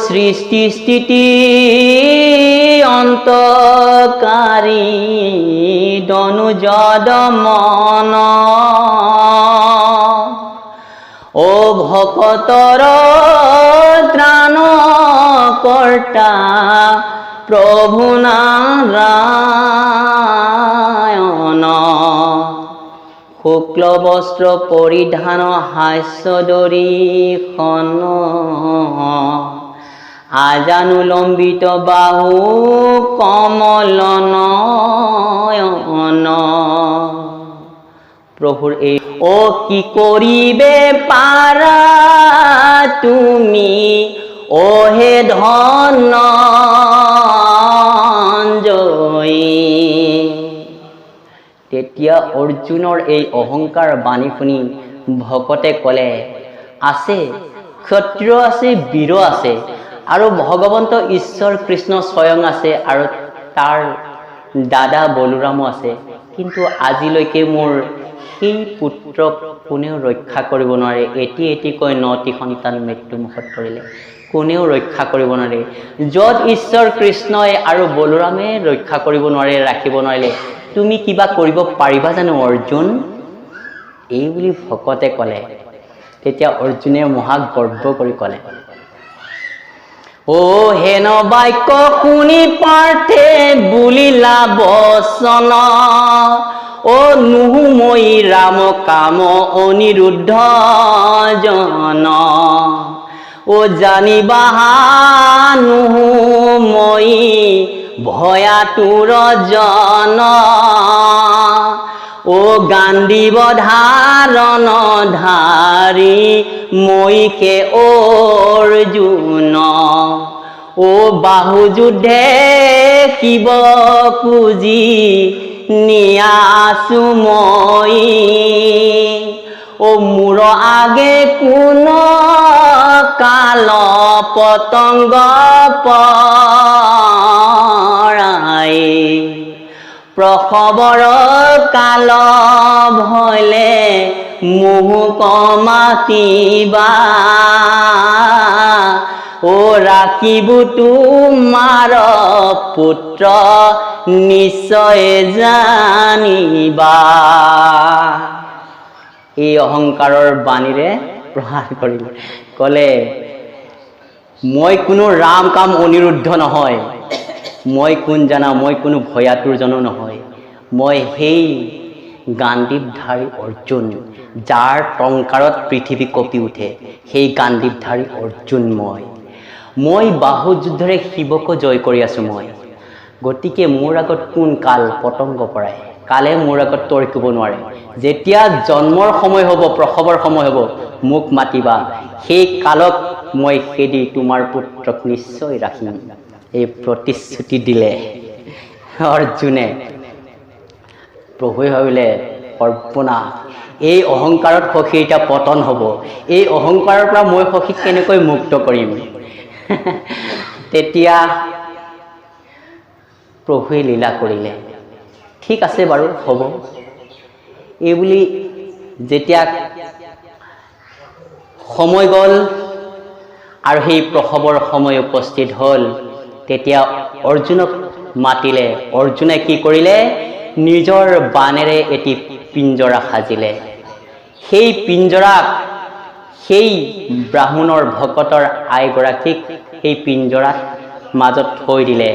সৃষ্টি স্থিতি অন্তকাৰী দনুজদ মন ও ভকতৰ ত্ৰাণকৰ্তা প্ৰভু নাৰায়ণ। শুক্ল বস্ত্ৰ পৰিধান হাস্য দৰিখন, আজানুলম্বিত বাহু কমল নয়ন। প্ৰভুৰ এই ও কি কৰিবে পাৰা তুমি ও হে ধনঞ্জয়ী। তেতিয়া অৰ্জুনৰ এই অহংকাৰ বাণী শুনি ভকতে ক'লে, আছে ক্ষত্ৰিয় আছে, বীৰ আছে, আৰু ভগৱন্ত ঈশ্বৰ কৃষ্ণ স্বয়ং আছে, আৰু তাৰ দাদা বলোৰামো আছে, কিন্তু আজিলৈকে মোৰ সেই পুত্ৰক কোনেও ৰক্ষা কৰিব নোৱাৰে। এটিকৈ 9টি সন্তান মৃত্যুমুখত পৰিলে, কোনেও ৰক্ষা কৰিব নোৱাৰে। য'ত ঈশ্বৰ কৃষ্ণই আৰু বলোৰামে ৰক্ষা কৰিব নোৱাৰে, ৰাখিব নোৱাৰিলে, তুমি কিবা কৰিব পাৰিবা জানো অৰ্জুন? এই বুলি ভকতে ক'লে। তেতিয়া অৰ্জুনে মহা গৰ্ব কৰি ক'লে, ও হেন বাক্য শুনি পাৰ্থে বুলিলা বচন, ও নুহুময়ী ৰাম কাম অনিৰুদ্ধ জন। ও জানিবা নুহুময়ী ভয়াতুৰ জন, ও গাণ্ডীৱ ধাৰণ ধাৰী ময়ীকে অৰ্জুন। ও বাহু যুদ্ধে শিৱ পুজি নিয়াছো মই, ও মূৰ আগে কোন কাল পতংগ পৰাই, প্ৰসৱৰ কাল ভলে মোহক মাতিবা, ও ৰাখিব তোমাৰ পুত্ৰ নিশ্চয় জানিবা। এই অহংকাৰৰ বাণীৰে প্ৰহাৰ কৰিলে, ক'লে মই কোনো ৰাম কাম অনিৰুদ্ধ নহয়, মই কোন জানা, মই কোনো ভয়াতুৰ জনো নহয়, মই সেই গাণ্ডীৱধাৰী অৰ্জুন, যাৰ টংকাৰত পৃথিৱী কঁপি উঠে, সেই গাণ্ডীৱধাৰী অৰ্জুন মই বাহু যুদ্ধৰে শিৱকো জয় কৰি আছো মই। গতিকে মোৰ আগত কোন কাল পতংগ পৰাই, কালে মোৰ আগত তৰ্কিব নোৱাৰে। যেতিয়া জন্মৰ সময় হ'ব, প্ৰসৱৰ সময় হ'ব, মোক মাতিবা, সেই কালক মই খেদি তোমাৰ পুত্ৰক নিশ্চয় ৰাখিম। এই প্ৰতিশ্ৰুতি দিলে অৰ্জুনে। প্ৰভুৱে ভাবিলে, সৰ্বনাশ, এই অহংকাৰত সখী এতিয়া পতন হ'ব, এই অহংকাৰৰ পৰা মই সখীক কেনেকৈ মুক্ত কৰিম? তেতিয়া প্ৰভুৱে লীলা কৰিলে, ঠিক আছে বাৰু, হ'ব। এই বুলি যেতিয়া সময় গ'ল আৰু সেই প্ৰসৱৰ সময় উপস্থিত হ'ল, তেতিয়া অৰ্জুনক মাতিলে। অৰ্জুনে কি কৰিলে? নিজৰ বাণেৰে এটি পিঞ্জৰা সাজিলে। সেই পিঞ্জৰাক সেই ব্ৰাহ্মণৰ ভকতৰ আইগৰাকীক সেই পিঞ্জৰাত মাজত থৈ দিলে।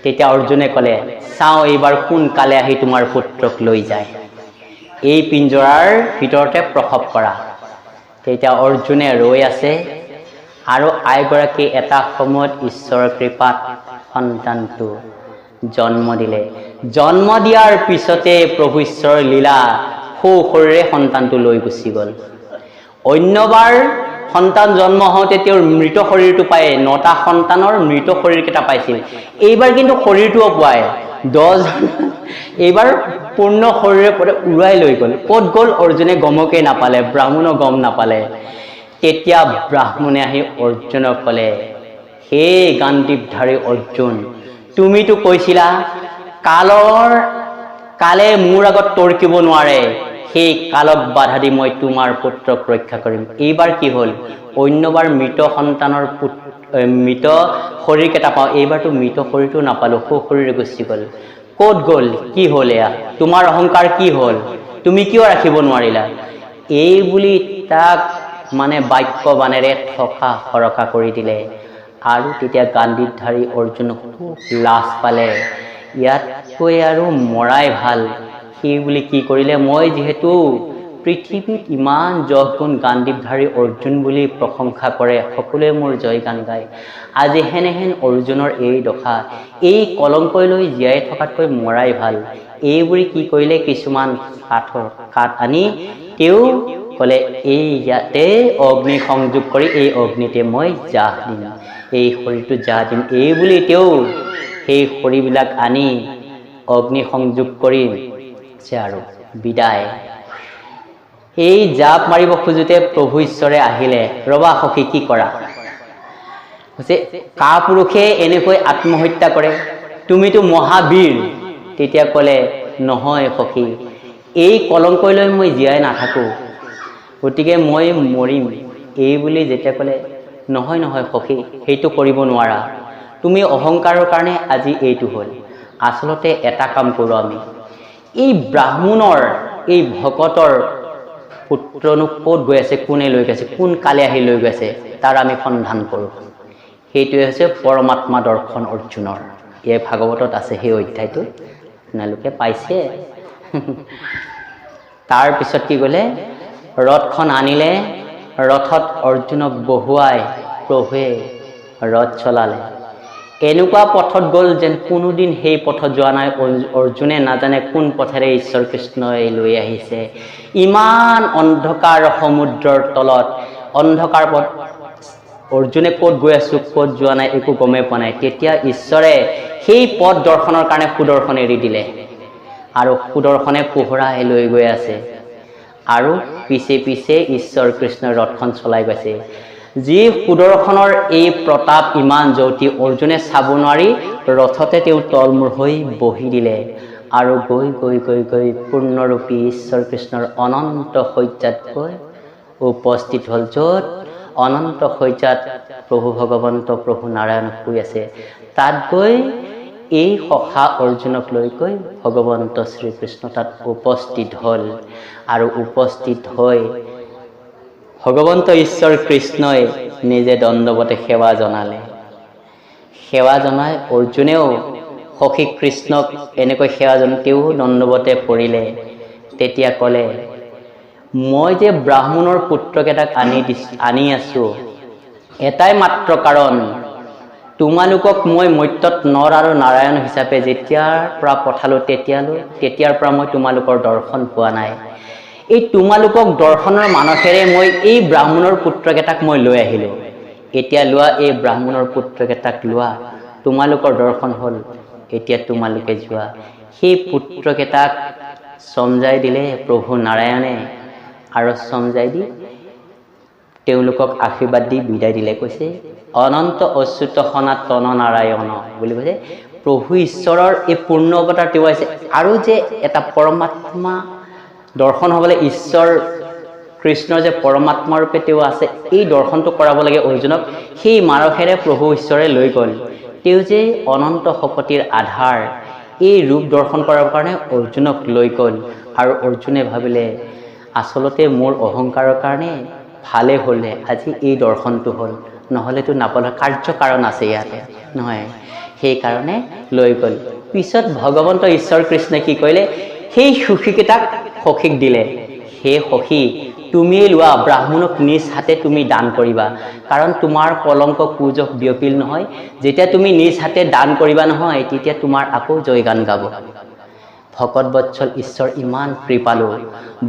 তেতিয়া অৰ্জুনে ক'লে, চাওঁ এইবাৰ কোনকালে আহি তোমাৰ পুত্ৰক লৈ যায়, এই পিঞ্জৰাৰ ভিতৰতে প্ৰসৱ কৰা। তেতিয়া অৰ্জুনে ৰৈ আছে, আৰু আইগৰাকী এটা সময়ত ঈশ্বৰৰ কৃপাত সন্তানটো জন্ম দিলে। জন্ম দিয়াৰ পিছতে প্ৰভু ঈশ্বৰৰ লীলা, সুশৰীৰে সন্তানটো লৈ গুচি গ'ল। অন্যবাৰ সন্তান জন্ম হওঁতে তেওঁৰ মৃত শৰীৰটো পায়, 9টা সন্তানৰ মৃত শৰীৰকেইটা পাইছিল। এইবাৰ কিন্তু শৰীৰটোও পোৱায় 10, এইবাৰ পূৰ্ণ শৰীৰে পৰে উৰুৱাই লৈ গ'ল। ক'ত গ'ল অৰ্জুনে গমকে নাপালে, ব্ৰাহ্মণো গম নাপালে। তেতিয়া ব্ৰাহ্মণে আহি অৰ্জুনক ক'লে, হে গাণ্ডীৱধাৰী অৰ্জুন, তুমিতো কৈছিলা কালে মোৰ আগত তৰ্কিব নোৱাৰে, সেই কালক বাধা দি মই তোমাৰ পুত্ৰক ৰক্ষা কৰিম। এইবাৰ কি হ'ল? অন্যবাৰ মৃত সন্তানৰ মৃত শৰীৰকেইটা পাওঁ, এইবাৰতো মৃত শৰীৰটো নাপালোঁ, সুশৰীৰে গুচি গ'ল। ক'ত গ'ল? কি হ'ল? এয়া তোমাৰ অহংকাৰ কি হ'ল? তুমি কিয় ৰাখিব নোৱাৰিলা? এই বুলি তাক মানে বাক্যবাণেৰে থকা সৰকা কৰি দিলে। আৰু তেতিয়া গাণ্ডীবধাৰী অৰ্জুনক খুব লাজ পালে, ইয়াতকৈ আৰু মৰাই ভাল। সেই বুলি কি কৰিলে, মই যিহেতু পৃথিৱীত ইমান যশ গুণ গাণ্ডীবধাৰী অৰ্জুন বুলি প্ৰশংসা কৰে, সকলোৱে মোৰ জয় গান গায়, আজি হেনেহেন অৰ্জুনৰ এই দশা, এই কলংকৈ লৈ জীয়াই থকাতকৈ মৰাই ভাল। এইবুলি কি কৰিলে, কিছুমান কাঠ আনি তেওঁ ক'লে, এই ইয়াতে অগ্নি সংযোগ কৰি এই অগ্নিতে মই জাহ দিম, এই শৰীৰটো জাহ দিম। এইবুলি তেওঁ সেই খৰিবিলাক আনি অগ্নি সংযোগ কৰি আৰু বিদায়। এই জাপ মাৰিব খোজোতে প্ৰভু ঈশ্বৰে আহিলে, ৰবা সখী কি কৰা, কাপুৰুষে এনেকৈ আত্মহত্যা কৰে, তুমিতো মহাবীৰ। তেতিয়া ক'লে, নহয় সখী, এই কলংকৈ লৈ মই জীয়াই নাথাকো, গতিকে মই মৰিম। এই বুলি যেতিয়া ক'লে, নহয় নহয় সখী, সেইটো কৰিব নোৱাৰা, তুমি অহংকাৰৰ কাৰণে আজি এইটো হ'ল। আচলতে এটা কাম কৰোঁ আমি, এই ব্ৰাহ্মণৰ এই ভকতৰ পুত্ৰনো ক'ত গৈ আছে, কোনে লৈ গৈছে, কোন কালে আহি লৈ গৈছে, তাৰ আমি সন্ধান কৰোঁ। সেইটোৱে হৈছে পৰমাত্মা দৰ্শন অৰ্জুনৰ। এই ভাগৱতত আছে সেই অধ্যায়টো, আপোনালোকে পাইছে। তাৰপিছত কি ক'লে, ৰথখন আনিলে, ৰথত অৰ্জুনক বহুৱাই প্ৰভুৱে ৰথ চলালে। এনেকুৱা পথত গ'ল যেন কোনোদিন সেই পথত যোৱা নাই। অৰ্জুনে নাজানে কোন পথেৰে ঈশ্বৰ কৃষ্ণই লৈ আহিছে। ইমান অন্ধকাৰ সমুদ্ৰৰ তলত, অন্ধকাৰ পথ, অৰ্জুনে ক'ত গৈ আছো ক'ত যোৱা নাই একো গমেই পোৱা নাই। তেতিয়া ঈশ্বৰে সেই পথ দৰ্শনৰ কাৰণে সুদৰ্শন এৰি দিলে, আৰু সুদৰ্শনে পোহৰাই লৈ গৈ আছে, আৰু পিছে পিছে ঈশ্বৰ কৃষ্ণই ৰথখন চলাই গৈছে। যি সুদৰ্শনৰ এই প্ৰতাপ ইমান জ্যোতি অৰ্জুনে চাব নোৱাৰি, ৰথতে তেওঁ তলমূৰ হৈ বহি দিলে, আৰু গৈ গৈ গৈ গৈ পূৰ্ণৰূপী ঈশ্বৰ কৃষ্ণৰ অনন্ত শয্যাত গৈ উপস্থিত হ'ল, য'ত অনন্ত শয্যাত প্ৰভু ভগৱন্ত প্ৰভু নাৰায়ণ শুই আছে। তাত গৈ এই সখা অৰ্জুনক লৈ গৈ ভগৱন্ত শ্ৰীকৃষ্ণ তাত উপস্থিত হ'ল, আৰু উপস্থিত হৈ ভগৱন্ত ঈশ্বৰ কৃষ্ণই নিজে দণ্ডৱতে সেৱা জনালে। সেৱা জনাই অৰ্জুনেও সখী কৃষ্ণক এনেকৈ সেৱা জনাতেও দণ্ডৱতে পৰিলে। তেতিয়া ক'লে, মই যে ব্ৰাহ্মণৰ পুত্ৰকেইটাক আনি আছো, এটাই মাত্ৰ কাৰণ, তোমালোকক মই মৰ্ত্যত নৰ আৰু নাৰায়ণ হিচাপে যেতিয়াৰ পৰা পঠালো তেতিয়াৰ পৰা মই তোমালোকৰ দৰ্শন পোৱা নাই। এই তোমালোকক দৰ্শনৰ মানসেৰে মই এই ব্ৰাহ্মণৰ পুত্ৰকেইটাক মই লৈ আহিলো। এতিয়া লোৱা, এই ব্ৰাহ্মণৰ পুত্ৰকেইটাক লোৱা, তোমালোকৰ দৰ্শন হ'ল, এতিয়া তোমালোকে যোৱা। সেই পুত্ৰকেইটাক সমজাই দিলে প্ৰভু নাৰায়ণে, আৰু সমজাই দি তেওঁলোকক আশীৰ্বাদ দি বিদায় দিলে। কৈছে, অনন্ত অচ্যুত সনাতন নাৰায়ণ বুলি কৈছে। প্ৰভু ঈশ্বৰৰ এই পূৰ্ণ অৱতাৰ তেওঁ আছে। আৰু যে এটা পৰমাত্মা দৰ্শন হ'বলৈ ঈশ্বৰ কৃষ্ণৰ যে পৰমাত্মা ৰূপে তেওঁ আছে, এই দৰ্শনটো কৰাব লাগে অৰ্জুনক। সেই মানসেৰে প্ৰভু ঈশ্বৰে লৈ গ'ল। তেওঁ যে অনন্ত শক্তিৰ আধাৰ, এই ৰূপ দৰ্শন কৰাৰ কাৰণে অৰ্জুনক লৈ গ'ল। আৰু অৰ্জুনে ভাবিলে, আচলতে মোৰ অহংকাৰৰ কাৰণে ভালে হ'লে আজি এই দৰ্শনটো হ'ল, নহ'লেতো নাপালে, কাৰ্য কাৰণ আছে ইয়াতে, নহয়, সেইকাৰণে লৈ গ'ল। পিছত ভগৱন্ত ঈশ্বৰ কৃষ্ণই কি কৰিলে, সেই সখীকেইটাক সখীক দিলে। সেই সখী তুমি লোৱা, ব্ৰাহ্মণক নিজ হাতে তুমি দান কৰিবা, কাৰণ তোমাৰ কলংক কুজক বিয়পিল নহয়। যেতিয়া তুমি নিজ হাতে দান কৰিবা নহয়, তেতিয়া তোমাৰ আকৌ জয়গান গাব। ভকত বৎসল ঈশ্বৰ ইমান কৃপালু,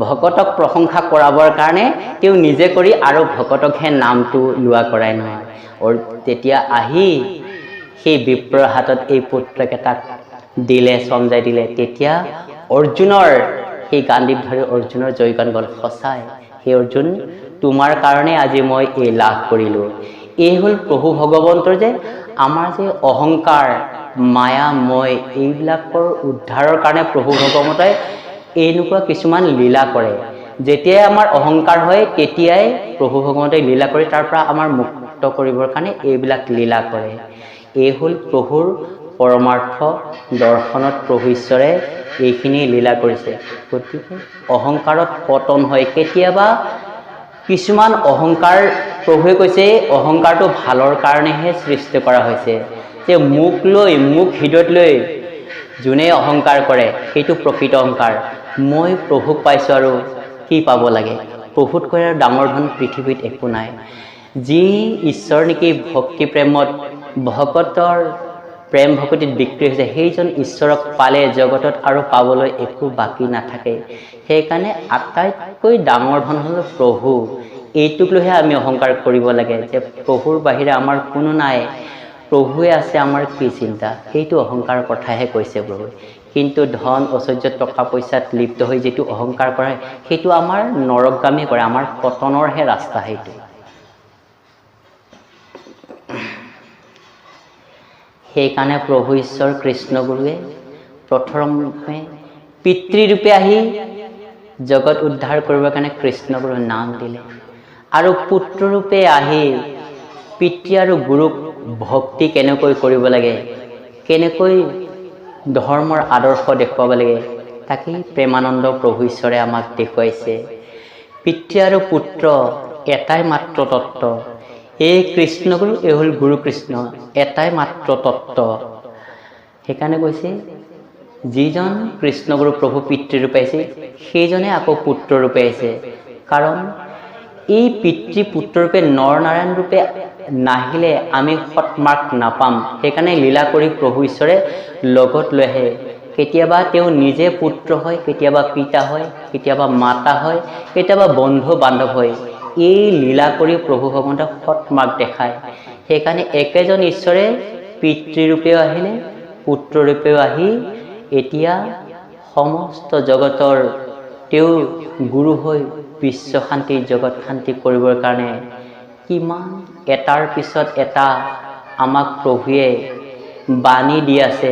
ভকতক প্ৰশংসা কৰাবৰ কাৰণে তেওঁ নিজে কৰি আৰু ভকতকহে নামটো লোৱা কৰাই নহয়। তেতিয়া আহি সেই বিপ্ৰৰ হাতত এই পুত্ৰকেইটাক দিলে, সমজাই দিলে। তেতিয়া অৰ্জুনৰ সেই গাণ্ডীবধাৰী অৰ্জুনৰ জয়গান গ'ল। সঁচাই হে অৰ্জুন, তোমাৰ কাৰণে আজি মই এই লাভ কৰিলোঁ। এই হ'ল প্ৰভু ভগৱন্তৰ যে আমাৰ যে অহংকাৰ মায়া মই এইবিলাকৰ উদ্ধাৰৰ কাৰণে প্ৰভু ভগৱন্তই এনেকুৱা কিছুমান লীলা কৰে। যেতিয়াই আমাৰ অহংকাৰ হয় তেতিয়াই প্ৰভু ভগৱন্তই লীলা কৰি তাৰ পৰা আমাৰ মুক্ত কৰিবৰ কাৰণে এইবিলাক লীলা কৰে। এই হ'ল প্ৰভুৰ পৰমাৰ্থ দৰ্শনত প্ৰভু ঈশ্বৰে এইখিনি লীলা কৰিছে। গতিকে অহংকাৰত পতন হয়। কেতিয়াবা কিছুমান অহংকাৰ প্ৰভুৱে কৈছে অহংকাৰটো ভালৰ কাৰণেহে সৃষ্টি কৰা হৈছে, যে মোক হৃদয়ত লৈ যোনে অহংকাৰ কৰে সেইটো প্ৰকৃত অহংকাৰ। মই প্ৰভুক পাইছোঁ আৰু কি পাব লাগে? প্ৰভুতকৈ আৰু ডাঙৰ ধন পৃথিৱীত একো নাই। যি ঈশ্বৰ নেকি ভক্তি প্ৰেমত ভকতৰ প্ৰেম ভকতিত বিক্ৰী হৈছে, সেইজন ঈশ্বৰক পালে জগতত আৰু পাবলৈ একো বাকী নাথাকে। সেইকাৰণে আটাইতকৈ ডাঙৰ ধন হ'ল প্ৰভু। এইটোক লৈহে আমি অহংকাৰ কৰিব লাগে, যে প্ৰভুৰ বাহিৰে আমাৰ কোনো নাই, প্ৰভুৱে আছে, আমাৰ কি চিন্তা। সেইটো অহংকাৰৰ কথাহে কৈছে প্ৰভুৱে। কিন্তু ধন ঐশ্বৰ্য টকা পইচাত লিপ্ত হৈ যিটো অহংকাৰ কৰে সেইটো আমাৰ নৰকগামী কৰে, আমাৰ পতনৰহে ৰাস্তা। সেইটো সেইকাৰণে প্ৰভু ঈশ্বৰ কৃষ্ণগুৰুৱে প্ৰথমে পিতৃৰূপে আহি জগত উদ্ধাৰ কৰিবৰ কাৰণে কৃষ্ণগুৰুৰ নাম দিলে, আৰু পুত্ৰৰূপে আহি পিতৃ আৰু গুৰুক ভক্তি কেনেকৈ কৰিব লাগে, কেনেকৈ ধৰ্মৰ আদৰ্শ দেখুৱাব লাগে, তাকেই প্ৰেমানন্দ প্ৰভু ঈশ্বৰে আমাক দেখুৱাইছে। পিতৃ আৰু পুত্ৰ এটাই মাত্ৰ তত্ত্ব। এই কৃষ্ণগুৰু এই হ'ল গুৰু কৃষ্ণ, এটাই মাত্ৰ তত্ত্ব। সেইকাৰণে কৈছে যিজন কৃষ্ণগুৰু প্ৰভু পিতৃৰূপে আহিছে সেইজনে আকৌ পুত্ৰৰূপে আহিছে। কাৰণ এই পিতৃ পুত্ৰৰূপে নৰ নাৰায়ণ ৰূপে নাহিলে আমি সৎমাৰ্গ নাপাম। সেইকাৰণে লীলা কৰি প্ৰভু ঈশ্বৰে লগত লৈ আহে। কেতিয়াবা তেওঁ নিজে পুত্ৰ হয়, কেতিয়াবা পিতা হয়, কেতিয়াবা মাতা হয়, কেতিয়াবা বন্ধু বান্ধৱ হয়। এই লীলা কৰি প্ৰভু ভগৱন্তক সৎমাৰ্গ দেখায়। সেইকাৰণে একেজন ঈশ্বৰে পিতৃৰূপেও আহিলে, পুত্ৰৰূপেও আহি এতিয়া সমস্ত জগতৰ তেওঁ গুৰু হৈ বিশ্ব শান্তি জগত শান্তি কৰিবৰ কাৰণে কিমান এটাৰ পিছত এটা আমাক প্ৰভুৱে বাণী দি আছে।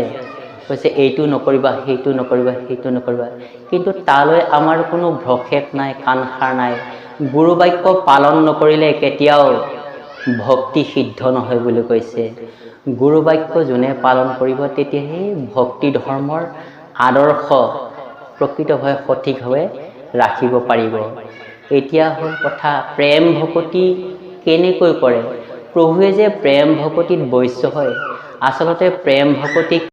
কৈছে এইটো নকৰিবা, সেইটো নকৰিবা, সেইটো নকৰিবা। কিন্তু তালৈ আমাৰ কোনো ভ্ৰক্ষেপ নাই, কাণসাৰ নাই। গুৰু বাক্য পালন নকৰিলে কেতিয়াও ভক্তি সিদ্ধ নহয় বুলি কৈছে। গুৰু বাক্য যোনে পালন কৰিব তেতিয়াহে ভক্তি ধৰ্মৰ আদৰ্শ প্ৰকৃতভাৱে সঠিকভাৱে ৰাখিব পাৰিব। এতিয়া হ'ল কথা প্ৰেম ভকতি কেনেকৈ কৰে। প্ৰভুৱে যে প্ৰেম ভকতিত বৈশ্য হয়, আচলতে প্ৰেম ভকতিক